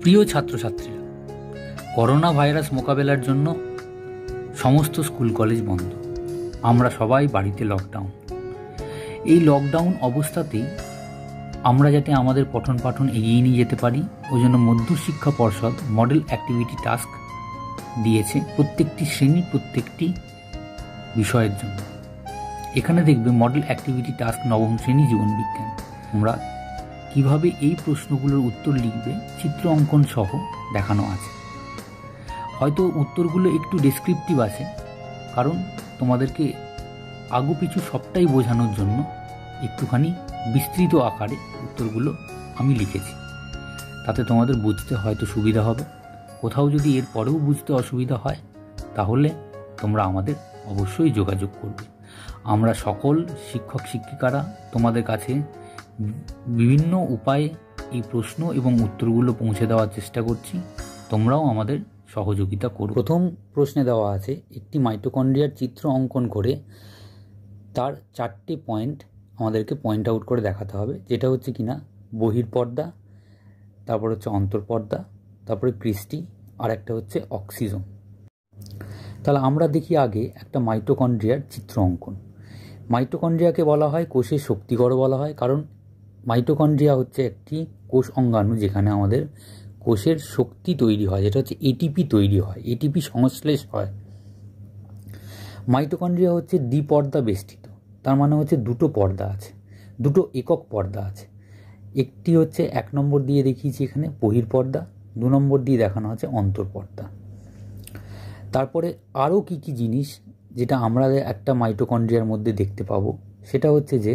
প্রিয় ছাত্রছাত্রীরা, corona virus মোকাবেলার জন্য সমস্ত স্কুল কলেজ বন্ধ। আমরা সবাই বাড়িতে লকডাউন। এই লকডাউন অবস্থাতেই আমরা যাতে আমাদের পঠন পাঠন এগিয়ে নিয়ে যেতে পারি, ওই জন্য মধ্যশিক্ষা পর্ষদ মডেল অ্যাক্টিভিটি টাস্ক দিয়েছে প্রত্যেকটি শ্রেণী প্রত্যেকটি বিষয়ের জন্য। এখানে দেখবে মডেল অ্যাক্টিভিটি টাস্ক নবম শ্রেণী জীবনবিজ্ঞান। আমরা কিভাবে এই প্রশ্নগুলোর উত্তর লিখবে চিত্র অঙ্কন সহ দেখানো আছে। হয়তো উত্তরগুলো একটু ডেসক্রিপটিভ আছে, কারণ তোমাদেরকে আগু পিছু সবটাই বোঝানোর জন্য একটুখানি বিস্তৃত আকারে উত্তরগুলো আমি লিখেছি। তাতে তোমাদের বুঝতে হয়তো সুবিধা হবে। কোথাও যদি এর পরেও বুঝতে অসুবিধা হয় তাহলে তোমরা আমাদের অবশ্যই যোগাযোগ করবে। আমরা সকল শিক্ষক শিক্ষিকারা তোমাদের কাছে বিভিন্ন উপায়ে এই প্রশ্ন এবং উত্তরগুলো পৌঁছে দেওয়ার চেষ্টা করছি। তোমরাও আমাদের সহযোগিতা করো। প্রথম প্রশ্নে দেওয়া আছে একটি মাইটোকন্ড্রিয়ার চিত্র অঙ্কন করে তার 4টে পয়েন্ট আমাদেরকে পয়েন্ট আউট করে দেখাতে হবে, যেটা হচ্ছে কিনা বহির্পর্দা, তারপর হচ্ছে অন্তর্পর্দা, তারপরে ক্রিস্টি, আর একটা হচ্ছে অক্সিজোম। তাহলে আমরা দেখি আগে একটা মাইটোকন্ড্রিয়ার চিত্র অঙ্কন। মাইটোকন্ড্রিয়াকে বলা হয় কোষের শক্তিগড় বলা হয়, কারণ মাইটোকন্ড্রিয়া হচ্ছে একটি কোষ অঙ্গাণু যেখানে আমাদের কোষের শক্তি তৈরি হয়, যেটা হচ্ছে এটিপি তৈরি হয়, এটিপি সংশ্লেষ হয়। মাইটোকন্ড্রিয়া হচ্ছে দ্বিপর্দা বেষ্টিত, তার মানে হচ্ছে দুটো পর্দা আছে, দুটো একক পর্দা আছে। একটি হচ্ছে 1 নম্বর দিয়ে দেখিয়েছি এখানে বহির্পর্দা, 2 নম্বর দিয়ে দেখানো আছে অন্তর্পর্দা। তারপরে আরও কি কি জিনিস যেটা আমরা একটা মাইটোকন্ড্রিয়ার মধ্যে দেখতে পাবো, সেটা হচ্ছে যে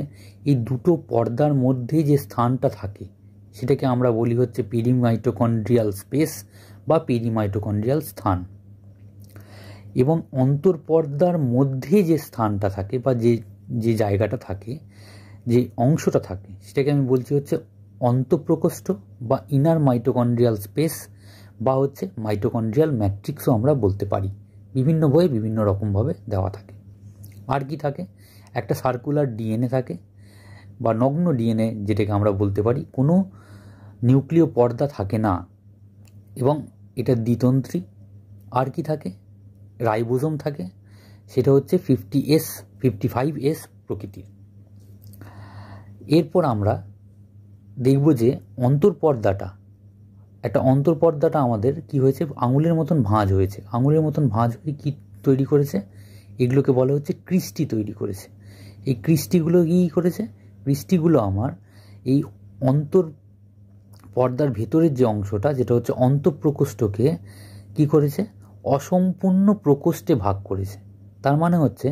এই দুটো পর্দার মধ্যে যে স্থানটা থাকে সেটাকে আমরা বলি হচ্ছে পেরিমাইটোকন্ড্রিয়াল স্পেস বা পেরিমাইটোকন্ড্রিয়াল স্থান। এবং অন্তর্পর্দার মধ্যে যে স্থানটা থাকে বা যে জায়গাটা থাকে, যে অংশটা থাকে, সেটাকে আমি বলছি হচ্ছে অন্তঃপ্রকোষ্ঠ বা ইনার মাইটোকন্ড্রিয়াল স্পেস বা হচ্ছে মাইটোকন্ড্রিয়াল ম্যাট্রিক্সও আমরা বলতে পারি। বিভিন্ন বইয়ে বিভিন্ন রকমভাবে দেওয়া থাকে। আর কি থাকে, একটা সার্কুলার ডিএনএ থাকে বা নগ্ন ডিএনএ, যেটাকে আমরা বলতে পারি কোনো নিউক্লিয় পর্দা থাকে না এবং এটা দ্বিতন্ত্রী। আর কি থাকে, রাইবোজোম থাকে, সেটা হচ্ছে 55S প্রকৃতির। এরপর আমরা দেখব যে অন্তর্পর্দাটা আমাদের কি হয়েছে, আঙুলের মতন ভাঁজ হয়েছে। আঙুলের মতন ভাঁজ হয়ে কি তৈরি করেছে, এগুলোকে বলা হচ্ছে ক্রিস্টি তৈরি করেছে। এই ক্রিস্টিগুলো কি করেছে, ক্রিস্টিগুলো আমার এই অন্তর্পর্দার ভেতরের যে অংশটা, যেটা হচ্ছে অন্তঃপ্রকোষ্ঠকে কি করেছে, অসম্পূর্ণ প্রকোষ্ঠে ভাগ করেছে। তার মানে হচ্ছে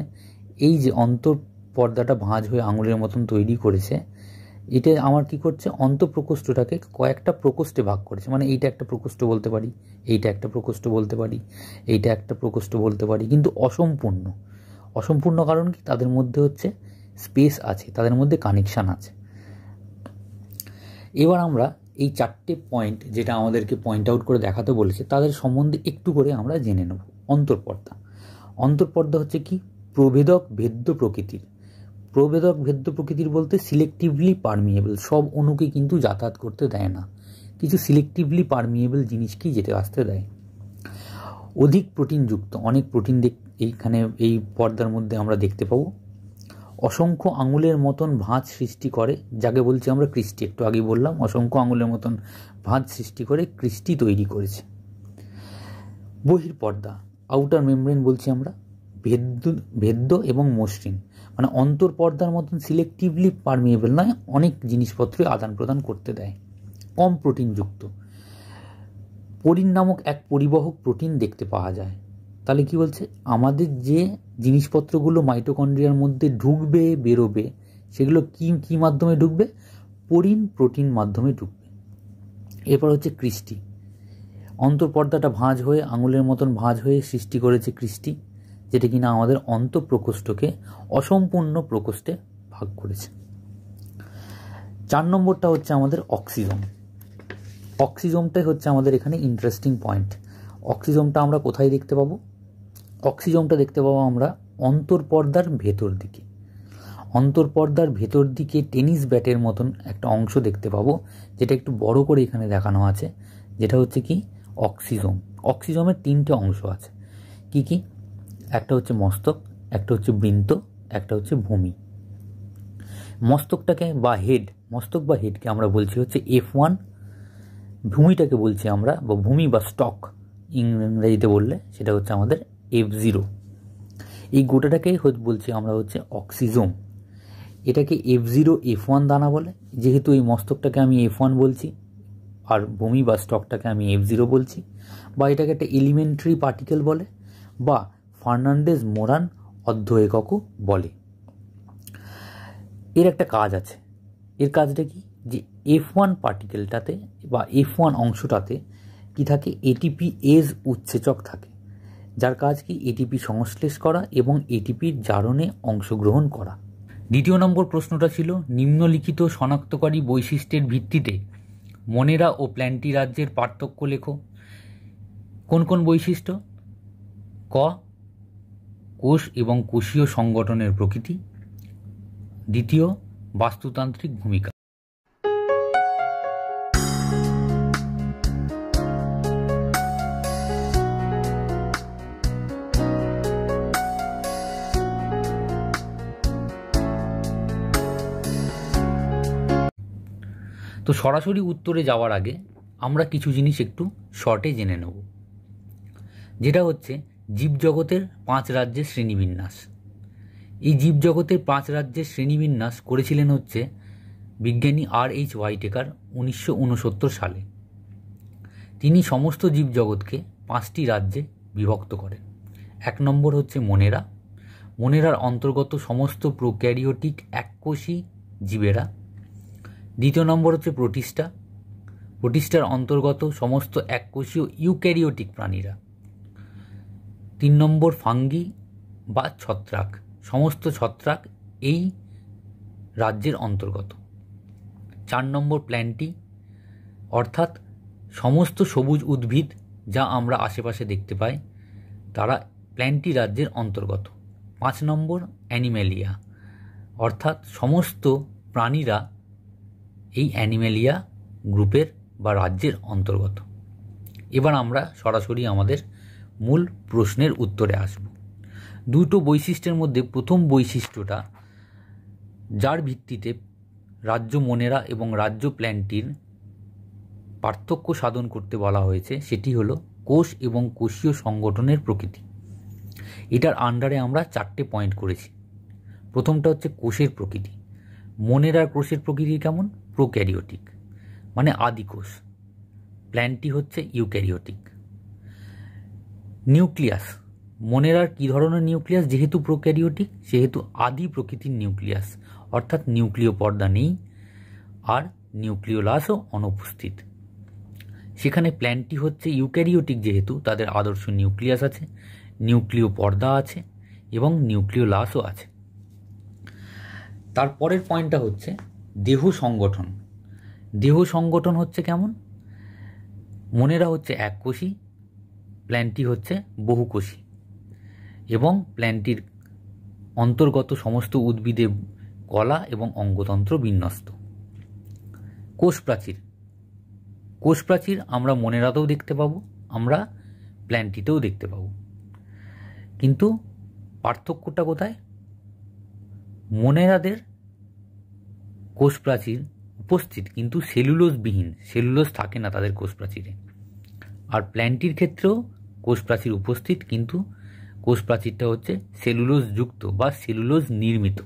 এই যে অন্তঃপর্দাটা ভাঁজ হয়ে আঙুলের মতন তৈরি করেছে, এটা আমার কি করছে, অন্তঃপ্রকোষ্ঠটাকে কয়েকটা প্রকোষ্ঠে ভাগ করেছে। মানে এইটা একটা প্রকোষ্ঠ বলতে পারি, এইটা একটা প্রকোষ্ঠ বলতে পারি, এইটা একটা প্রকোষ্ঠ বলতে পারি, কিন্তু অসম্পূর্ণ কারণ কি, তাদের মধ্যে হচ্ছে স্পেস আছে, তাদের মধ্যে কানেকশান আছে। এবার আমরা এই 4টে পয়েন্ট যেটা আমাদেরকে পয়েন্ট আউট করে দেখাতে বলেছে তাদের সম্বন্ধে একটু করে আমরা জেনে নেব। অন্তর্পর্দা হচ্ছে কি, প্রভেদক ভেদ্য প্রকৃতির। প্রভেদক ভেদ্য প্রকৃতির বলতে সিলেক্টিভলি পারমিয়েবল, সব অণুকে কিন্তু যাতায়াত করতে দেয় না, কিছু সিলেক্টিভলি পারমিয়েবল জিনিসকেই যেতে আসতে দেয়। অধিক প্রোটিনযুক্ত, অনেক প্রোটিন এইখানে এই পর্দার মধ্যে আমরা দেখতে পাবো। অসংখ্য আঙুলের মতন ভাঁজ সৃষ্টি করে, যাকে বলছি আমরা ক্রিস্টি। একটু আগে বললাম অসংখ্য আঙুলের মতন ভাঁজ সৃষ্টি করে ক্রিস্টি তৈরি করেছে। বহির্পর্দা, আউটার মেমব্রেন বলছি আমরা, ভেদ্য এবং মসৃণ, মানে অন্তর্পর্দার মতন সিলেক্টিভলি পারমিয়েবল নয়, অনেক জিনিসপত্রই আদান প্রদান করতে দেয়। কম প্রোটিনযুক্ত, পরিন নামক এক পরিবাহক প্রোটিন দেখতে পাওয়া যায়। তাহলে কি বলছে, আমাদের যে জিনিসপত্রগুলো মাইটোকন্ড্রিয়ার মধ্যে ঢুকবে বেরোবে, সেগুলো কি মাধ্যমে ঢুকবে, পরিন প্রোটিন মাধ্যমে ঢুকবে। এরপর হচ্ছে ক্রিস্টি, অন্তর্পর্দাটা ভাঁজ হয়ে আঙুলের মতন ভাঁজ হয়ে সৃষ্টি করেছে ক্রিস্টি, যেটা কিনা আমাদের অন্তঃপ্রকোষ্ঠকে অসম্পূর্ণ প্রকোষ্ঠে ভাগ করেছে। 4 নম্বরটা হচ্ছে আমাদের অক্সিজোম। অক্সিজোমটাই হচ্ছে আমাদের এখানে ইন্টারেস্টিং পয়েন্ট। অক্সিজোমটা আমরা কোথায় দেখতে পাবো, অক্সিজোমটা দেখতে পাবো আমরা অন্তর্পর্দার ভেতর দিকে। অন্তর্পর্দার ভেতর দিকে টেনিস ব্যাটের মতন একটা অংশ দেখতে পাবো, যেটা একটু বড় করে এখানে দেখানো আছে, যেটা হচ্ছে কি অক্সিজোম। অক্সিজোমের 3টে অংশ আছে। কি কি? একটা হচ্ছে মস্তক, একটা হচ্ছে বৃন্ত, একটা হচ্ছে ভূমি। মস্তকটাকে বা হেড, মস্তক বা হেডকে আমরা বলছি হচ্ছে F1, ভূমিটাকে বলছি আমরা, বা ভূমি বা স্টক ইংরেজিতে বললে সেটা হচ্ছে আমাদের F0। এই গোটাটাকেই বলছি আমরা হচ্ছে অক্সিজোম। এটাকে F0 F1 দানা বলে, যেহেতু এই মস্তকটাকে আমি F1 বলছি আর ভূমি বা স্টকটাকে আমি F0 বলছি, বা এটাকে একটা এলিমেন্টারি পার্টিকেল বলে, বা ফার্নান্ডেজ মোরান অর্ধ এককও বলে। এর একটা কাজ আছে। এর কাজটা কি? যে F1 পার্টিকেলটাতে বা F1 অংশটাতে কি থাকে? এটিপি এজ উৎসেচক থাকে, যার কাজ কি এটিপি সংশ্লেষ করা এবং এটিপির জারণে অংশগ্রহণ করা। দ্বিতীয় নম্বর প্রশ্নটা ছিল নিম্নলিখিত শনাক্তকারী বৈশিষ্ট্যের ভিত্তিতে মনেরা ও প্ল্যান্টি রাজ্যের পার্থক্য লেখো। কোন কোন বৈশিষ্ট্য? ক, কোষ এবং কোষীয় সংগঠনের প্রকৃতি। দ্বিতীয়, বাস্তুতান্ত্রিক ভূমিকা। তো সরাসরি উত্তরে যাওয়ার আগে আমরা কিছু জিনিস একটু শর্টে জেনে নেব, যেটা হচ্ছে জীবজগতের 5 রাজ্যের শ্রেণীবিন্যাস। এই জীবজগতের 5 রাজ্যের শ্রেণীবিন্যাস করেছিলেন হচ্ছে বিজ্ঞানী R.H. হোয়াইটেকার 1969 সালে। তিনি সমস্ত জীবজগৎকে 5টি রাজ্যে বিভক্ত করেন। 1 নম্বর হচ্ছে মনেরা। মনেরার অন্তর্গত সমস্ত প্রোক্যারিওটিক এককোষী জীবেরা। 2 নম্বর হচ্ছে প্রোটিস্টা। প্রোটিস্টার অন্তর্গত সমস্ত এককোষীয় ইউক্যারিওটিক প্রাণীরা। 3 নম্বর ফাঙ্গি বা ছত্রাক। সমস্ত ছত্রাক এই রাজ্যের অন্তর্গত। 4 নম্বর প্ল্যান্টি, অর্থাৎ সমস্ত সবুজ উদ্ভিদ যা আমরা আশেপাশে দেখতে পাই তারা প্ল্যান্টি রাজ্যের অন্তর্গত। 5 নম্বর অ্যানিম্যালিয়া, অর্থাৎ সমস্ত প্রাণীরা এই অ্যানিম্যালিয়া গ্রুপের বা রাজ্যের অন্তর্গত। এবার আমরা সরাসরি আমাদের মূল প্রশ্নের উত্তরে আসব। 2টো বৈশিষ্ট্যের মধ্যে প্রথম বৈশিষ্ট্যটা যার ভিত্তিতে রাজ্য মনেরা এবং রাজ্য প্ল্যান্টির পার্থক্য সাধন করতে বলা হয়েছে সেটি হলো কোষ এবং কোষীয় সংগঠনের প্রকৃতি। এটার আন্ডারে আমরা 4টে পয়েন্ট করেছি। প্রথমটা হচ্ছে কোষের প্রকৃতি। মনেরার কোষের প্রকৃতি কেমন? প্রোক্যারিওটিক, মানে আদি কোষ। প্ল্যান্টি হচ্ছে ইউক্যারিওটিক। নিউক্লিয়াস, মনেরার কী ধরনের নিউক্লিয়াস? যেহেতু প্রোক্যারিওটিক সেহেতু আদি প্রকৃতির নিউক্লিয়াস, অর্থাৎ নিউক্লিয় পর্দা নেই আর নিউক্লিওলাসও অনুপস্থিত। সেখানে প্ল্যান্টি হচ্ছে ইউক্যারিওটিক, যেহেতু তাদের আদর্শ নিউক্লিয়াস আছে, নিউক্লিয় পর্দা আছে এবং নিউক্লিওলাসও আছে। তারপরের পয়েন্টটা হচ্ছে দেহ সংগঠন। দেহ সংগঠন হচ্ছে কেমন? মনেরা হচ্ছে এককোষী, প্ল্যান্টি হচ্ছে বহুকোষী এবং প্ল্যান্টির অন্তর্গত সমস্ত উদ্ভিদে কলা এবং অঙ্গতন্ত্র বিন্যস্ত। কোষ প্রাচীর, কোষ প্রাচীর আমরা মনেরাতেও দেখতে পাবো, আমরা প্ল্যান্টিতেও দেখতে পাবো, কিন্তু পার্থক্যটা কোথায়? মনেরাদের কোষ প্রাচীর উপস্থিত কিন্তু সেলুলোজবিহীন, সেলুলোজ থাকে না তাদের কোষ প্রাচীরে। আর প্ল্যান্টির ক্ষেত্রেও কোষ প্রাচীর উপস্থিত, কিন্তু কোষ প্রাচীরটা হচ্ছে সেলুলোজ যুক্ত বা সেলুলোজ নির্মিত।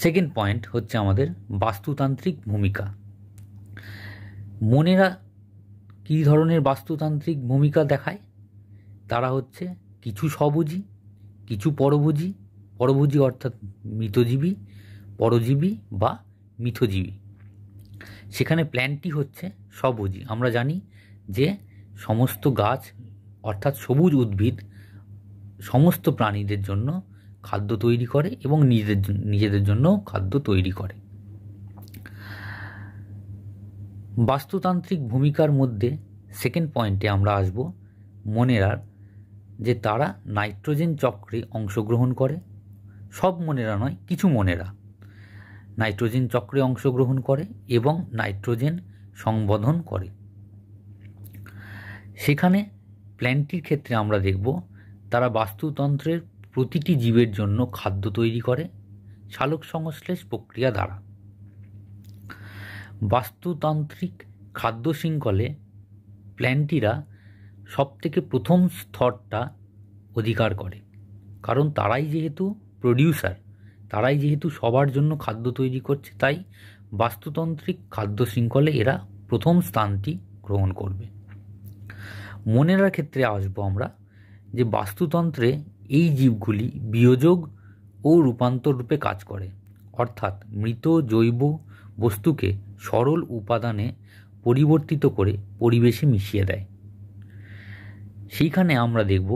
সেকেন্ড পয়েন্ট হচ্ছে আমাদের বাস্তুতান্ত্রিক ভূমিকা। মনেরা কী ধরনের বাস্তুতান্ত্রিক ভূমিকা দেখায়? তারা হচ্ছে কিছু স্বভোজী, কিছু পরভোজী। পরভোজী অর্থাৎ মৃতজীবী, পরজীবী বা মিথজীবী। সেখানে প্ল্যান্টি হচ্ছে স্বভোজী। আমরা জানি যে সমস্ত গাছ অর্থাৎ সবুজ উদ্ভিদ সমস্ত প্রাণীদের জন্য খাদ্য তৈরি করে এবং নিজেদের জন্য খাদ্য তৈরি করে। বাস্তুতান্ত্রিক ভূমিকার মধ্যে সেকেন্ড পয়েন্টে আমরা আসব মনেরার, যে তারা নাইট্রোজেন চক্রে অংশগ্রহণ করে। সব মনেরা নয়, কিছু মনেরা নাইট্রোজেন চক্রে অংশগ্রহণ করে এবং নাইট্রোজেন সংবোধন করে। সেখানে প্ল্যান্টটির ক্ষেত্রে আমরা দেখব তারা বাস্তুতন্ত্রের প্রতিটি জীবের জন্য খাদ্য তৈরি করে সালোক সংশ্লেষ প্রক্রিয়া দ্বারা। বাস্তুতান্ত্রিক খাদ্য শৃঙ্খলে প্ল্যান্টিরা সবথেকে প্রথম স্তরটা অধিকার করে, কারণ তারাই যেহেতু প্রডিউসার, তারাই যেহেতু সবার জন্য খাদ্য তৈরি করছে, তাই বাস্তুতান্ত্রিক খাদ্য শৃঙ্খলে এরা প্রথম স্থানটি গ্রহণ করবে। মনেরার ক্ষেত্রে আসবো আমরা যে বাস্তুতন্ত্রে এই জীবগুলি বিয়োজক ও রূপান্তর রূপে কাজ করে, অর্থাৎ মৃত জৈব বস্তুকে সরল উপাদানে পরিবর্তিত করে পরিবেশে মিশিয়ে দেয়। সেইখানে আমরা দেখব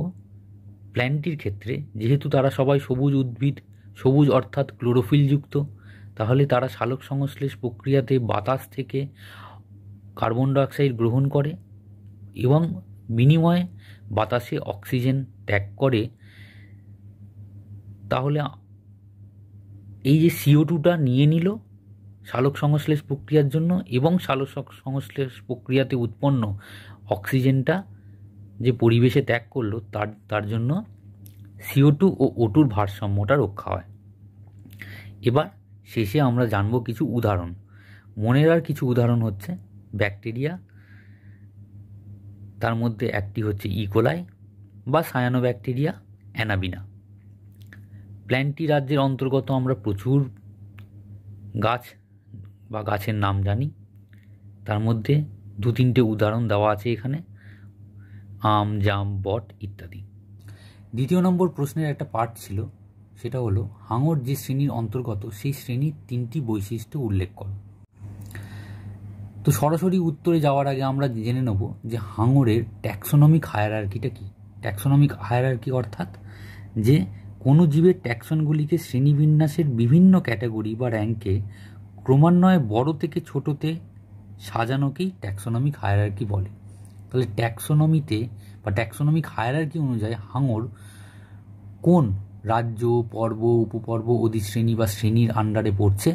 প্ল্যান্টটির ক্ষেত্রে যেহেতু তারা সবাই সবুজ উদ্ভিদ, সবুজ অর্থাৎ ক্লোরোফিলযুক্ত, তাহলে তারা সালোক সংশ্লেষ প্রক্রিয়াতে বাতাস থেকে কার্বন ডাইঅক্সাইড গ্রহণ করে এবং বিনিময়ে বাতাসে অক্সিজেন ত্যাগ করে। তাহলে এই যে CO2টা নিয়ে নিল সালোক সংশ্লেষ প্রক্রিয়ার জন্য এবং সালোক সংশ্লেষ প্রক্রিয়াতে উৎপন্ন অক্সিজেনটা যে পরিবেশে ত্যাগ করলো তার জন্য CO2 ও O2-র ভারসাম্যটা রক্ষা হয়। এবার শেষে আমরা জানব কিছু উদাহরণ। মনেরার কিছু উদাহরণ হচ্ছে ব্যাকটেরিয়া, তার মধ্যে একটি হচ্ছে ইকোলাই বা সায়ানোব্যাকটেরিয়া অ্যানাবিনা। প্ল্যান্টি রাজ্যের অন্তর্গত আমরা প্রচুর গাছ বা গাছের নাম জানি, তার মধ্যে 2-3টে উদাহরণ দেওয়া আছে এখানে, আম, জাম, বট ইত্যাদি। 2 নম্বর প্রশ্নের একটা পার্ট ছিল, সেটা হলো হাঙর যে শ্রেণীর অন্তর্গত সেই শ্রেণীর 3টি বৈশিষ্ট্য উল্লেখ করো। তো সরাসরি উত্তরে যাওয়ার আগে আমরা জেনে নেব যে হাঙরের ট্যাক্সোনমিক হায়ারার্কিটা কী। ট্যাক্সোনমিক হায়ারার্কি অর্থাৎ যে কোনো জীবের ট্যাক্সনগুলিকে শ্রেণীবিন্যাসের বিভিন্ন ক্যাটাগরি বা র্যাঙ্কে ক্রমান্বয়ে বড় থেকে ছোটোতে সাজানোকেই ট্যাক্সোনমিক হায়ারার্কি বলে। তাহলে ট্যাক্সোনমিতে বা ট্যাক্সোনমিক হায়ারার্কি অনুযায়ী হাঙর কোন রাজ্য, পর্ব, উপপর্ব, অধিশ্রেণী বা শ্রেণীর আন্ডারে পড়ছে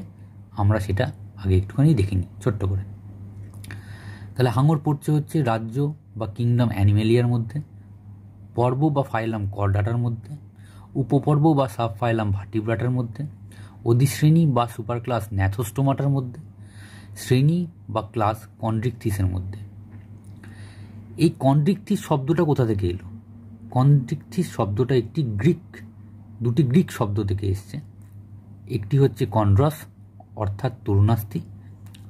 আমরা সেটা আগে একটুখানি দেখে নিই ছোট্ট করে। তাহলে হাঙর পড়ছে হচ্ছে রাজ্য বা কিংডম অ্যানিমেলিয়ার মধ্যে, পর্ব বা ফাইলাম কর্ডাটার মধ্যে, উপপর্ব বা সাব ফাইলাম ভার্টিব্রাটার মধ্যে, অধিশ্রেণী বা সুপার ক্লাস ন্যাথোস্টোমাটার মধ্যে, শ্রেণী বা ক্লাস কন্ড্রিকথিসের মধ্যে। এই কন্ড্রিকথিস শব্দটা কোথা থেকে এলো? কন্ড্রিকথিস শব্দটা দুটি গ্রিক শব্দ থেকে এসছে। একটি হচ্ছে কন্ড্রস অর্থাৎ তরুণাস্থি,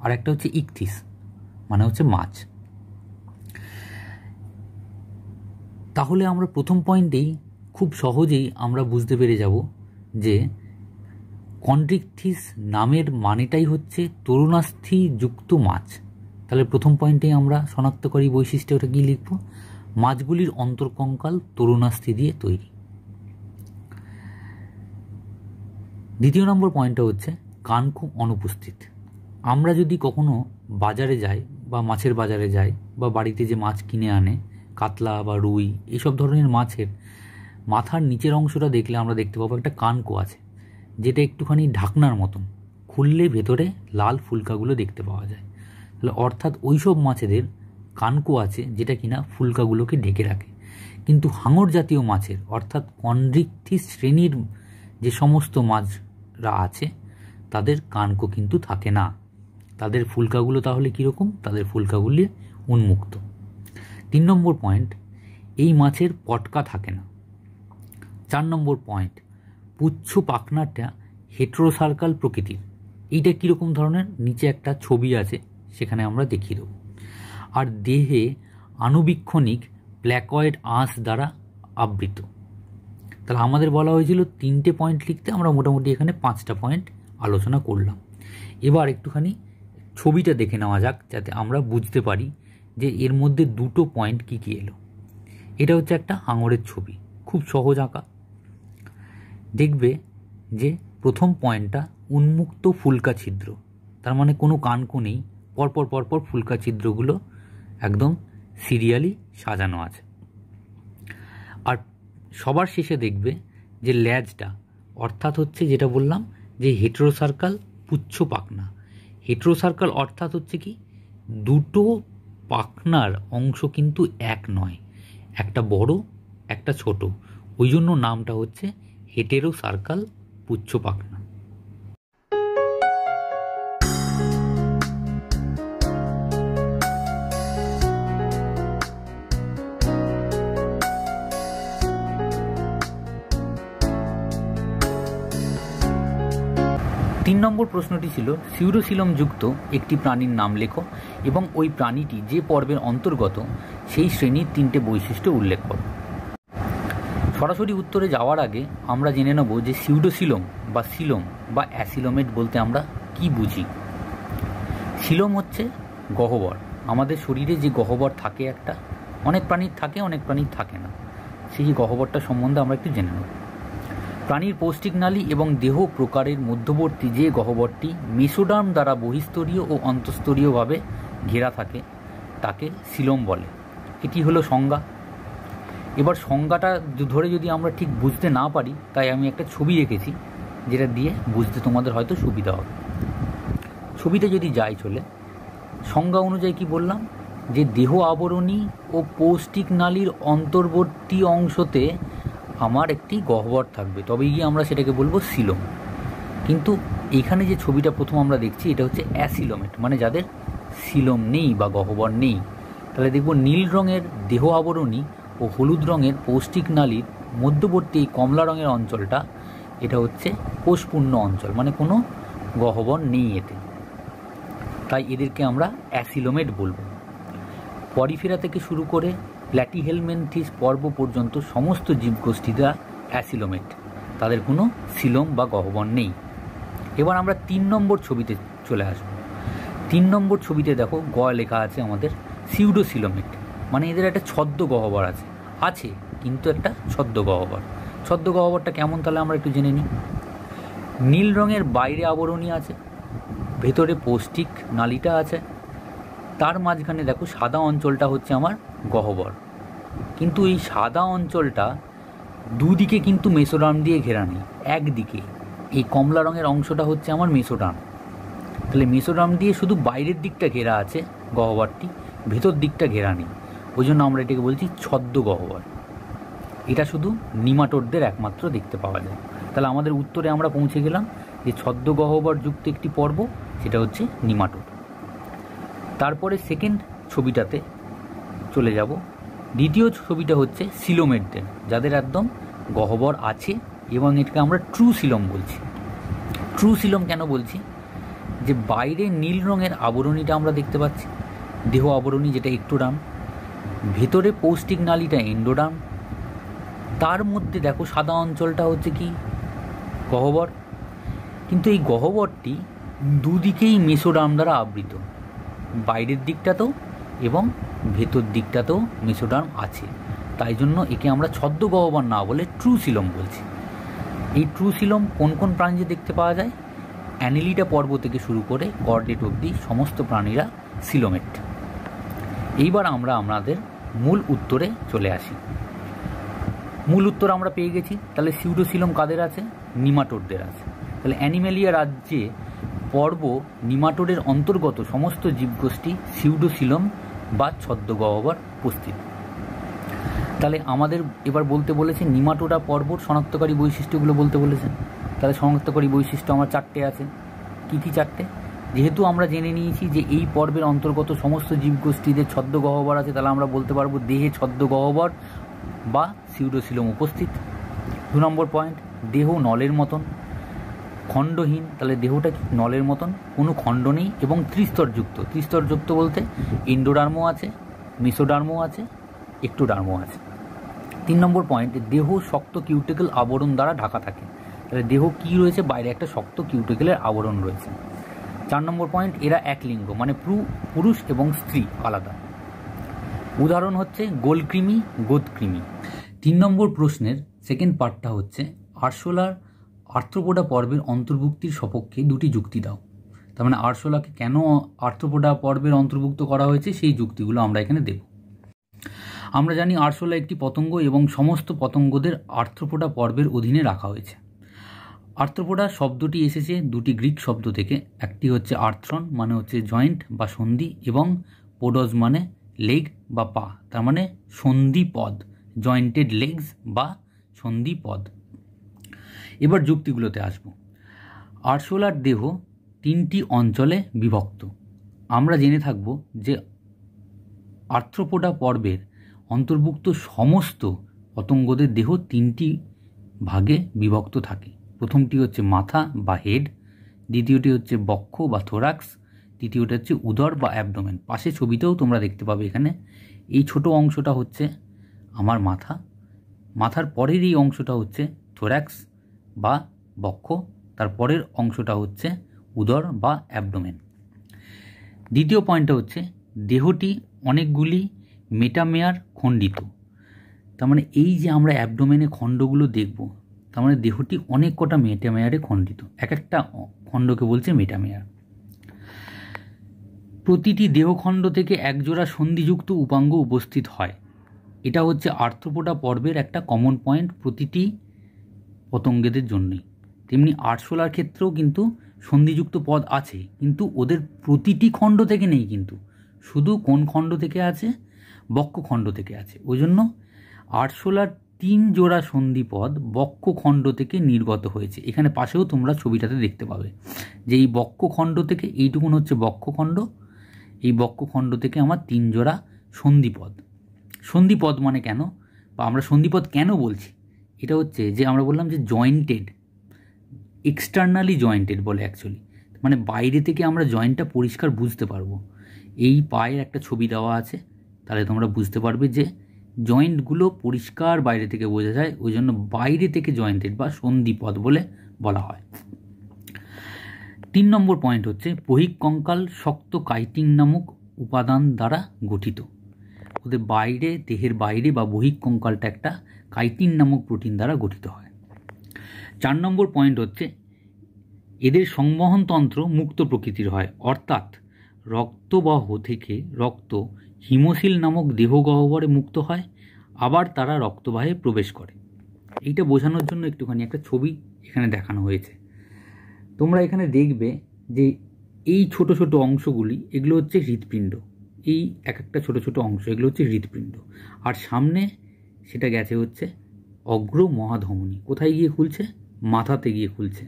আর একটা হচ্ছে ইকথিস মানে হচ্ছে মাছ। তাহলে আমরা প্রথম পয়েন্টেই খুব সহজেই আমরা বুঝতে পেরে যাব যে কন্ড্রিকথিস নামের মানেটাই হচ্ছে তরুণাস্থি যুক্ত মাছ। তাহলে প্রথম পয়েন্টেই আমরা শনাক্তকারী বৈশিষ্ট্যটা কী লিখব? মাছগুলির অন্তর্কঙ্কাল তরুণাস্থি দিয়ে তৈরি। 2 নম্বর পয়েন্টটা হচ্ছে কানকো অনুপস্থিত। আমরা যদি কখনো বাজারে যাই বা মাছের বাজারে যাই বা বাড়িতে যে মাছ কিনে আনে কাতলা বা রুই এইসব ধরনের মাছের মাথার নিচের অংশটা দেখলে আমরা দেখতে পাবো একটা কানকো আছে, যেটা একটুখানি ঢাকনার মতন, খুললে ভেতরে লাল ফুলকাগুলো দেখতে পাওয়া যায়। তাহলে অর্থাৎ ওইসব মাছেদের কানকো আছে যেটা কিনা ফুলকাগুলোকে ঢেকে রাখে। কিন্তু হাঙর জাতীয় মাছের অর্থাৎ কন্ড্রিকথিস শ্রেণীর যে সমস্ত মাছরা আছে তাদের কানকো কিন্তু থাকে না। তাদের ফুলকাগুলো তাহলে কীরকম? তাদের ফুলকাগুলি উন্মুক্ত। 3 নম্বর পয়েন্ট, এই মাছের পটকা থাকে না। 4 নম্বর পয়েন্ট, পুচ্ছ পাখনাটা হেটেরোসার্কাল প্রকৃতির। এইটা কীরকম ধরনের? নিচে একটা ছবি আছে, সেখানে আমরা দেখিয়ে দেব। আর দেহে আনুবীক্ষণিক প্ল্যাকয়েড আঁশ দ্বারা আবৃত। তাহলে আমাদের বলা হয়েছিল 3টে পয়েন্ট লিখতে, আমরা মোটামুটি এখানে 5টা পয়েন্ট আলোচনা করলাম। এবার একটুখানি ছবিটা দেখে নেওয়া যাক যাতে আমরা বুঝতে পারি যে এর মধ্যে 2টো পয়েন্ট কী কী এলো। এটা হচ্ছে একটা হাঙরের ছবি, খুব সহজ আঁকা। দেখবে যে প্রথম পয়েন্টটা উন্মুক্ত ফুলকা ছিদ্র, তার মানে কোনো কানকো নেই, পরপর পরপর ফুলকা ছিদ্রগুলো একদম সিরিয়ালি সাজানো আছে। আর সবার শেষে দেখবে যে ল্যাজটা অর্থাৎ হচ্ছে যেটা বললাম যে হেটেরোসার্কাল পুচ্ছ পাখনা। হেটেরোসার্কাল অর্থাৎ হচ্ছে কি দুটো পাখনার অংশ কিন্তু এক নয়, একটা বড় একটা ছোট, ওই জন্য নামটা হচ্ছে হেটেরোসার্কাল পুচ্ছ পাখনা। তিন নম্বর প্রশ্নটি ছিল সিউডোসিলম যুক্ত একটি প্রাণীর নাম লেখো এবং ওই প্রাণীটি যে পর্বের অন্তর্গত সেই শ্রেণীর 3টে বৈশিষ্ট্য উল্লেখ করো। সরাসরি উত্তরে যাওয়ার আগে আমরা জেনে নেব যে সিউডোসিলম বা সিলম বা অ্যাসিলোমেট বলতে আমরা কি বুঝি। সিলম হচ্ছে গহ্বর, আমাদের শরীরে যে গহ্বর থাকে একটা, অনেক প্রাণীর থাকে অনেক প্রাণীর থাকে না, সেই গহ্বরটা সম্বন্ধে আমরা একটু জেনে নেব। প্রাণীর পৌষ্টিক নালী এবং দেহ প্রকারের মধ্যবর্তী যে গহ্বরটি মেসোডার্ম দ্বারা বহিস্তরীয় ও অন্তঃস্তরীয়ভাবে ঘেরা থাকে তাকে সিলম বলে। এটি হলো সংজ্ঞা। এবার সংজ্ঞাটা ধরে যদি আমরা ঠিক বুঝতে না পারি, তাই আমি একটা ছবি রেখেছি যেটা দিয়ে বুঝতে তোমাদের হয়তো সুবিধা হবে। ছবিতে যদি যাই চলে, সংজ্ঞা অনুযায়ী কি বললাম, যে দেহ আবরণী ও পৌষ্টিক নালীর অন্তর্বর্তী অংশতে আমার একটি গহ্বর থাকবে, তবে গিয়ে আমরা সেটাকে বলবো সিলম। কিন্তু এইখানে যে ছবিটা প্রথম আমরা দেখছি এটা হচ্ছে অ্যাসিলোমেট, মানে যাদের সিলম নেই বা গহ্বর নেই। তাহলে দেখব নীল রঙের দেহ আবরণী ও হলুদ রঙের পৌষ্টিক নালীর মধ্যবর্তী এই কমলা রঙের অঞ্চলটা, এটা হচ্ছে কোষপূর্ণ অঞ্চল, মানে কোনো গহ্বর নেই এতে, তাই এদেরকে আমরা অ্যাসিলোমেট বলবো। পরিফেরা থেকে শুরু করে প্ল্যাটিহেলমিনথিস পর্ব পর্যন্ত সমস্ত জীবগোষ্ঠীরা অ্যাসিলোমেট, তাদের কোনো সিলম বা গহ্বর নেই। এবার আমরা 3 নম্বর ছবিতে চলে আসব। 3 নম্বর ছবিতে দেখো লেখা আছে আমাদের সিউডোসিলোমেট, মানে এদের একটা ছদ্ম গহ্বর আছে কিন্তু একটা ছদ্ম গহ্বর। ছদ্ম গহ্বরটা কেমন তাহলে আমরা একটু জেনে নিই। নীল রঙের বাইরে আবরণী আছে, ভেতরে পৌষ্টিক নালীটা আছে, তার মাঝখানে দেখো সাদা অঞ্চলটা হচ্ছে আমার গহ্বর। কিন্তু এই সাদা অঞ্চলটা দুদিকে কিন্তু মেসোডার্ম দিয়ে ঘেরা নেই, একদিকে এই কমলা রঙের অংশটা হচ্ছে আমার মেসোডার্ম। তাহলে মেসোডার্ম দিয়ে শুধু বাইরের দিকটা ঘেরা আছে গহ্বরটি, ভেতর দিকটা ঘেরা নেই, ওই জন্য আমরা এটাকে বলছি ছদ্ম গহ্বর। এটা শুধু নিমাটোডদের একমাত্র দেখতে পাওয়া যায়। তাহলে আমাদের উত্তরে আমরা পৌঁছে গেলাম যে ছদ্ম গহ্বর যুক্ত একটি পর্ব, সেটা হচ্ছে নিমাটোড। তারপরে সেকেন্ড ছবিটাতে চলে যাব। দ্বিতীয় ছবিটা হচ্ছে সিলোমেটদের, যাদের একদম গহ্বর আছে এবং এটাকে আমরা ট্রু সিলম বলছি। ট্রু সিলম কেন বলছি, যে বাইরে নীল রঙের আবরণীটা আমরা দেখতে পাচ্ছি, দেহ আবরণী, যেটা একটোডার্ম, ভেতরে পৌষ্টিক নালীটা এন্ডোডার্ম, তার মধ্যে দেখো সাদা অঞ্চলটা হচ্ছে কি গহ্বর। কিন্তু এই গহ্বরটি দুদিকেই মেসোডার্ম দ্বারা আবৃত, বাইরের দিকটাতেও এবং ভেতর দিকটাতেও মেসোডার্ম আছে, তাই জন্য একে আমরা ছদ্ম গহ্বর না বলে ট্রু সিলম বলছি। এই ট্রু সিলম কোন কোন প্রাণীতে দেখতে পাওয়া যায়? অ্যানিলিডা পর্ব থেকে শুরু করে কর্ডেট অবধি সমস্ত প্রাণীরা সিলোমেট। এইবার আমরা আমাদের মূল উত্তরে চলে আসি। মূল উত্তর আমরা পেয়ে গেছি। তাহলে সিউডোসিলম কাদের আছে? নিমাটোডদের আছে। তাহলে অ্যানিমেলিয়া রাজ্যে পর্ব নিমাটোডের অন্তর্গত সমস্ত জীবগোষ্ঠী সিউডোসিলম বা ছদ্ম গহ্বর উপস্থিত। তাহলে আমাদের এবার বলতে বলেছে নিমাটোডা পর্বর শনাক্তকারী বৈশিষ্ট্যগুলো বলতে বলেছেন। তাহলে শনাক্তকারী বৈশিষ্ট্য আমার 4টে আছে। কী কী 4টে? যেহেতু আমরা জেনে নিয়েছি যে এই পর্বের অন্তর্গত সমস্ত জীবগোষ্ঠীদের ছদ্ম গহ্বর আছে, তাহলে আমরা বলতে পারবো দেহে ছদ্ম গহ্বর বা সিউডোসিলম উপস্থিত। 2 নম্বর পয়েন্ট, দেহ নলের মতন, খণ্ডহীন। তাহলে দেহটা কি নলের মতন, কোনো খণ্ড নেই এবং ত্রিস্তরযুক্ত। ত্রিস্তরযুক্ত বলতে এন্ডোডার্মও আছে, মেসোডার্মও আছে, একটোডার্মও আছে। 3 নম্বর পয়েন্ট, দেহ শক্ত কিউটিকল আবরণ দ্বারা ঢাকা থাকে। তাহলে দেহ কি রয়েছে? বাইরে একটা শক্ত কিউটিকলের আবরণ রয়েছে। 4 নম্বর পয়েন্ট, এরা এক লিঙ্গ, মানে পুরুষ এবং স্ত্রী আলাদা। উদাহরণ হচ্ছে গোলকৃমি, গোদকৃমি। 3 নম্বর প্রশ্নের সেকেন্ড পার্টটা হচ্ছে আরশোলার আর্থ্রোপোডা পর্বের অন্তর্ভুক্তির সপক্ষে 2টি যুক্তি দাও। তার মানে আরশোলাকে কেন আর্থ্রোপোডা পর্বের অন্তর্ভুক্ত করা হয়েছে সেই যুক্তিগুলো আমরা এখানে দেব। আমরা জানি আরশোলা একটি পতঙ্গ এবং সমস্ত পতঙ্গদের আর্থ্রোপোডা পর্বের অধীনে রাখা হয়েছে। আর্থ্রোপোডা শব্দটি এসেছে দুটি গ্রিক শব্দ থেকে। একটি হচ্ছে আর্থ্রন মানে হচ্ছে জয়েন্ট বা সন্ধি, এবং পোডস মানে লেগ বা পা, তার মানে সন্ধিপদ, জয়েন্টেড লেগস বা সন্ধিপদ। এবার যুক্তিগুলোতে আসব। আরশোলার দেহ তিনটি অঞ্চলে বিভক্ত। আমরা জেনে থাকব যে আর্থ্রোপোডা পর্বের অন্তর্ভুক্ত সমস্ত পতঙ্গদের দেহ তিনটি ভাগে বিভক্ত থাকে। প্রথমটি হচ্ছে মাথা বা হেড, দ্বিতীয়টি হচ্ছে বক্ষ বা থোরাক্স, তৃতীয়টি হচ্ছে উদর বা অ্যাবডোমেন। পাশে ছবিতেও তোমরা দেখতে পাবে এখানে এই ছোট অংশটা হচ্ছে আমার মাথা, মাথার পরের এই অংশটা হচ্ছে থোরাক্স বা বক্ষ, তার পরের অংশটা হচ্ছে উদর বা অ্যাবডোমেন। দ্বিতীয় পয়েন্টটা হচ্ছে দেহটি অনেকগুলি মেটামেয়ার খণ্ডিত। তার মানে এই যে আমরা অ্যাবডোমেনে খণ্ডগুলো দেখব, তার মানে দেহটি অনেক কটা মেটামেয়ারে খণ্ডিত, এক একটা খণ্ডকে বলছে মেটামেয়ার। প্রতিটি দেহখণ্ড থেকে একজোড়া সন্ধিযুক্ত উপাঙ্গ উপস্থিত হয়। এটা হচ্ছে আর্থ্রোপোডা পর্বের একটা কমন পয়েন্ট প্রতিটি পতঙ্গেদের জন্যই। তেমনি আরশোলার ক্ষেত্রেও কিন্তু সন্ধিযুক্ত পদ আছে, কিন্তু ওদের প্রতিটি খণ্ড থেকে নেই, কিন্তু শুধু কোন খণ্ড থেকে আছে, বক্ষখণ্ড থেকে আছে। ওই জন্য আরশোলার 3 জোড়া সন্ধিপদ বক্ষখণ্ড থেকে নির্গত হয়েছে। এখানে পাশেও তোমরা ছবিটাতে দেখতে পাবে যে এই বক্ষখণ্ড থেকে এইটুকুন হচ্ছে বক্ষখণ্ড, এই বক্ষখণ্ড থেকে আমার 3 জোড়া সন্ধিপদ। সন্ধিপদ মানে কেন, বা আমরা সন্ধিপদ কেন বলছি, এটা হচ্ছে যে আমরা বললাম যে জয়েন্টেড, এক্সটার্নালি জয়েন্টেড বলে অ্যাকচুয়ালি, মানে বাইরে থেকে আমরা জয়েন্টটা পরিষ্কার বুঝতে পারবো। এই পায়ের একটা ছবি দেওয়া আছে, তাহলে তোমরা বুঝতে পারবে যে জয়েন্টগুলো পরিষ্কার বাইরে থেকে বোঝা যায়, ওই জন্য বাইরে থেকে জয়েন্টেড বা সন্ধিপদ বলে বলা হয়। 3 নম্বর পয়েন্ট হচ্ছে বহিঃকঙ্কাল শক্ত কাইটিন নামক উপাদান দ্বারা গঠিত। ওদের বাইরে, দেহের বাইরে বা বহিঃকঙ্কালটা একটা কাইটিন নামক প্রোটিন দ্বারা গঠিত হয়। 4 নম্বর পয়েন্ট হচ্ছে এদের সংবহনতন্ত্র মুক্ত প্রকৃতির হয়, অর্থাৎ রক্তবাহ থেকে রক্ত হিমোসিল নামক দেহগহ্বরে মুক্ত হয়, আবার তারা রক্তবাহে প্রবেশ করে। এইটা বোঝানোর জন্য একটুখানি একটা ছবি এখানে দেখানো হয়েছে। তোমরা এখানে দেখবে যে এই ছোট ছোট অংশগুলি, এগুলো হচ্ছে হৃৎপিণ্ড, এই এক একটা ছোট ছোট অংশ এগুলো হচ্ছে হৃৎপিণ্ড, আর সামনে সেটা গেছে হচ্ছে অগ্র মহাধমনী। কোথায় গিয়ে খুলছে? মাথাতে গিয়ে খুলছে,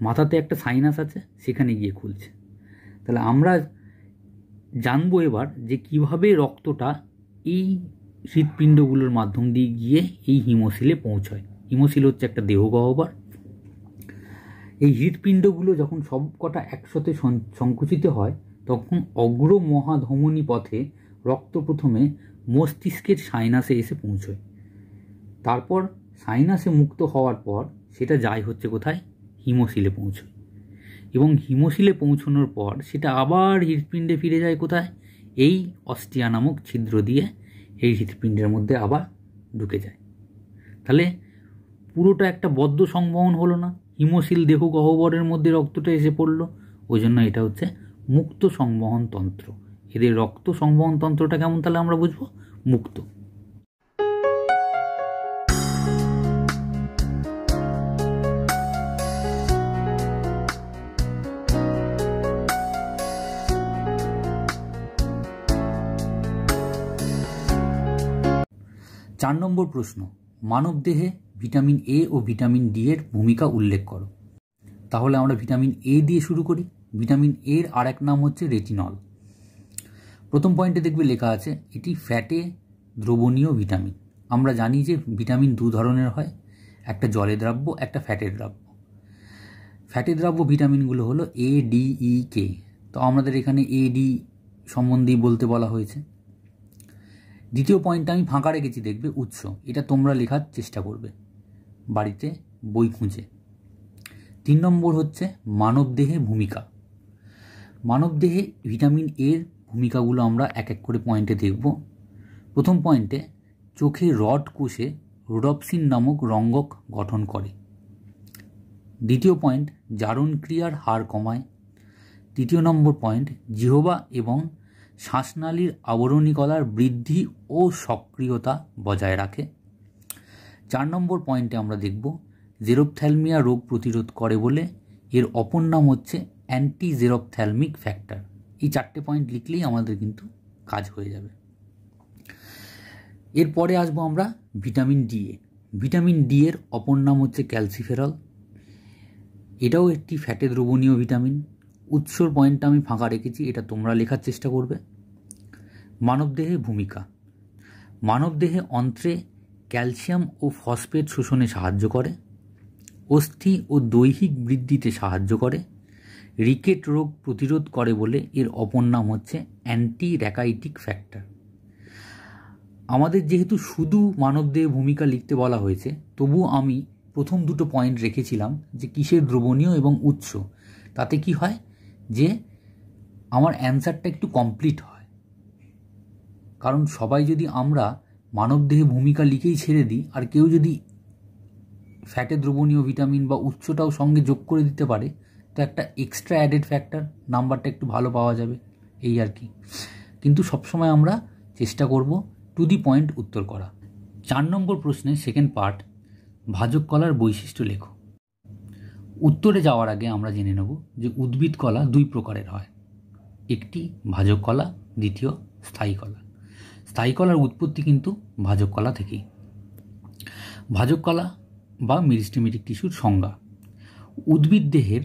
মাথাতে একটা সাইনাস আছে, সেখানে গিয়ে খুলছে। তাহলে আমরা জানবো এবার যে কিভাবে রক্তটা এই হৃৎপিণ্ডগুলোর মাধ্যম দিয়ে গিয়ে এই হিমোসিলে পৌঁছয়। হিমোসিল হচ্ছে একটা দেহগহ্বর। এই হৃৎপিণ্ডগুলো যখন সব কটা একসাথে সংকুচিত হয়, তখন অগ্র মহাধমনী পথে রক্ত প্রথমে মস্তিষ্কের সাইনাসে এসে পৌঁছয়। তারপর সাইনাসে মুক্ত হওয়ার পর সেটা যায় হচ্ছে কোথায়? হিমোসিলে পৌঁছয়, এবং হিমোসিলে পৌঁছানোর পর সেটা আবার হৃৎপিণ্ডে ফিরে যায় কোথায়? এই অস্টিয়া নামক ছিদ্র দিয়ে এই হৃৎপিণ্ডের মধ্যে আবার ঢুকে যায়। তাহলে পুরোটা একটা বদ্ধ সংবহন হলো না, হিমোসিল দেহ গহ্বরের মধ্যে রক্তটা এসে পড়লো, ওই জন্য এটা হচ্ছে মুক্ত সংবহন তন্ত্র। এদের রক্ত সংবহন তন্ত্রটা কেমন তাহলে আমরা বুঝবো? মুক্ত। চার নম্বর প্রশ্ন, মানবদেহে ভিটামিন এ ও ভিটামিন ডি এর ভূমিকা উল্লেখ করো। তাহলে আমরা ভিটামিন এ দিয়ে শুরু করি। ভিটামিন এর আর এক নাম হচ্ছে রেটিনল। প্রথম পয়েন্টে দেখবে লেখা আছে এটি ফ্যাটে দ্রবণীয় ভিটামিন। আমরা জানি যে ভিটামিন 2 ধরনের হয়, একটা জলে দ্রাব্য, একটা ফ্যাটে দ্রাব্য। ফ্যাটে দ্রাব্য ভিটামিনগুলো হলো এ, ডি, ই, কে। তো আমাদের এখানে এ, ডি সম্বন্ধেই বলতে বলা হয়েছে। দ্বিতীয় পয়েন্টটা আমি ফাঁকা রেখেছি, দেখবে উৎস, এটা তোমরা লেখার চেষ্টা করবে বাড়িতে বই খুঁজে। 3 নম্বর হচ্ছে মানবদেহে ভূমিকা। মানবদেহে ভিটামিন এর ভূমিকাগুলো আমরা এক এক করে পয়েন্টে দেখব। প্রথম পয়েন্টে চোখে রড কোষে রোডপসিন নামক রঙ্গক গঠন করে। দ্বিতীয় পয়েন্ট জারণ ক্রিয়ার হার কমায়। তৃতীয় নম্বর পয়েন্ট জিহ্বা এবং শ্বাসনালীর আবরণী কলার বৃদ্ধি ও সক্রিয়তা বজায় রাখে। 4 নম্বর পয়েন্টে আমরা দেখব জেরোপথ্যালমিয়া রোগ প্রতিরোধ করে বলে এর অপর নাম হচ্ছে অ্যান্টি জেরোপথ্যালমিক ফ্যাক্টর। এই 4টে পয়েন্ট লিখলেই আমাদের কিন্তু কাজ হয়ে যাবে। এরপরে আসবো আমরা vitamin D A. Vitamin D এর অপর নাম হচ্ছে ক্যালসিফেরল। এটাও একটি ফ্যাটে দ্রবণীয় ভিটামিন। উৎসর পয়েন্টটা আমি ফাঁকা রেখেছি, এটা তোমরা লেখার চেষ্টা করবে। মানবদেহে ভূমিকা। মানবদেহে অন্ত্রে ক্যালসিয়াম ও ফসফেট শোষণে সাহায্য করে, অস্থি ও দৈহিক বৃদ্ধিতে সাহায্য করে, রিকেট রোগ প্রতিরোধ করে বলে এর অপর নাম হচ্ছে অ্যান্টি র্যাকাইটিক ফ্যাক্টর। আমাদের যেহেতু শুধু মানবদেহে ভূমিকা লিখতে বলা হয়েছে, তবু আমি প্রথম দুটো পয়েন্ট রেখেছিলাম যে কিসের দ্রবণীয় এবং উৎস। তাতে কি হয় যে আমার অ্যান্সারটা একটু কমপ্লিট হয়। কারণ সবাই যদি আমরা মানবদেহে ভূমিকা লিখেই ছেড়ে দিই, আর কেউ যদি ফ্যাটে দ্রবণীয় ভিটামিন বা উৎসটাও সঙ্গে যোগ করে দিতে পারে, তো একটা এক্সট্রা অ্যাডেড ফ্যাক্টর, নাম্বারটা একটু ভালো পাওয়া যাবে, এই আর কি। কিন্তু সবসময় আমরা চেষ্টা করব টু দি পয়েন্ট উত্তর করা। 4 নম্বর প্রশ্নের সেকেন্ড পার্ট, ভাজক কলার বৈশিষ্ট্য লেখো। উত্তরে যাওয়ার আগে আমরা জেনে নেব যে উদ্ভিদ কলা 2 প্রকারের হয়। একটি ভাজক কলা, দ্বিতীয় স্থায়ী কলা। স্থায়ী কলার উৎপত্তি কিন্তু ভাজক কলা থেকেই। ভাজক কলা বা মেরিস্টেমেটিক টিস্যুর সংজ্ঞা: উদ্ভিদ দেহের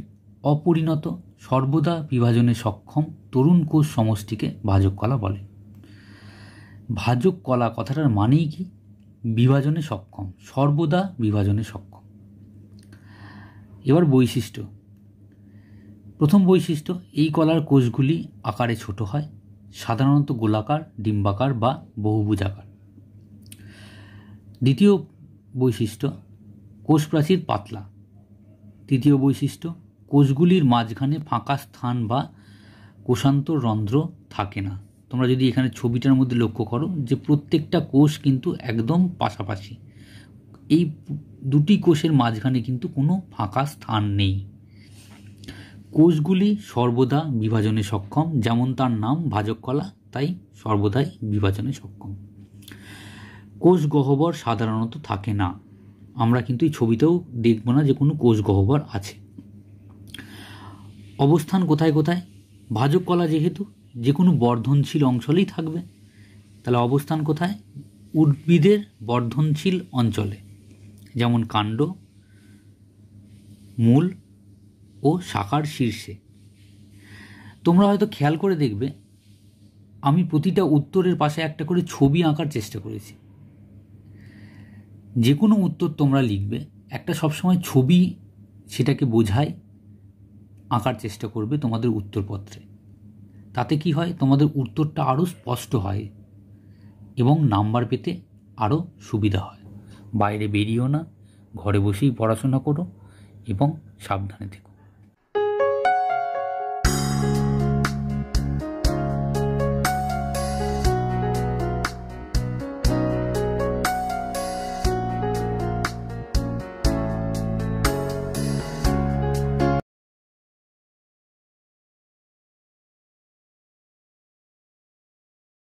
অপরিণত সর্বদা বিভাজনে সক্ষম তরুণ কোষ সমষ্টিকে ভাজক কলা বলে। ভাজক কলা কথাটার মানেই কি? বিভাজনে সক্ষম, সর্বদা বিভাজনে সক্ষম। এবার বৈশিষ্ট্য। প্রথম বৈশিষ্ট্য, এই কলার কোষগুলি আকারে ছোট হয়, সাধারণত গোলাকার, ডিম্বাকার বা বহুভুজাকার। দ্বিতীয় বৈশিষ্ট্য, কোষ প্রাচীর পাতলা। তৃতীয় বৈশিষ্ট্য, কোষগুলির মাঝখানে ফাঁকা স্থান বা কোষান্তর রন্ধ্র থাকে না। তোমরা যদি এখানে ছবিটার মধ্যে লক্ষ্য করো যে প্রত্যেকটা কোষ কিন্তু একদম পাশাপাশি, এই দুটি কোষের মাঝখানে কিন্তু কোনো ফাঁকা স্থান নেই। কোষগুলি সর্বদা বিভাজনে সক্ষম, যেমন তার নাম ভাজক কলা, তাই সর্বদাই বিভাজনে সক্ষম। কোষ গহ্বর সাধারণত থাকে না। আমরা কিন্তু এই ছবিতেও দেখব না যে কোনো কোষ গহ্বর আছে। অবস্থান কোথায় কোথায়? ভাজক কলা যেহেতু যে কোনো বর্ধনশীল অঞ্চলেই থাকবে, তাহলে অবস্থান কোথায়? উদ্ভিদের বর্ধনশীল অঞ্চলে, যেমন কাণ্ড, মূল ও শাখার শীর্ষে। তোমরা হয়তো খেয়াল করে দেখবে আমি প্রতিটা উত্তরের পাশে একটা করে ছবি আঁকার চেষ্টা করেছি। যে কোনো উত্তর তোমরা লিখবে, একটা সবসময় ছবি সেটাকে বোঝায় আঁকার চেষ্টা করবে তোমাদের উত্তরপত্রে। তাতে কি হয়, তোমাদের উত্তরটা আরও স্পষ্ট হয় এবং নাম্বার পেতে আরও সুবিধা হয়। বাইরে বেরিয়েও না, ঘরে বসেই পড়াশোনা করো এবং সাবধানে থেকো।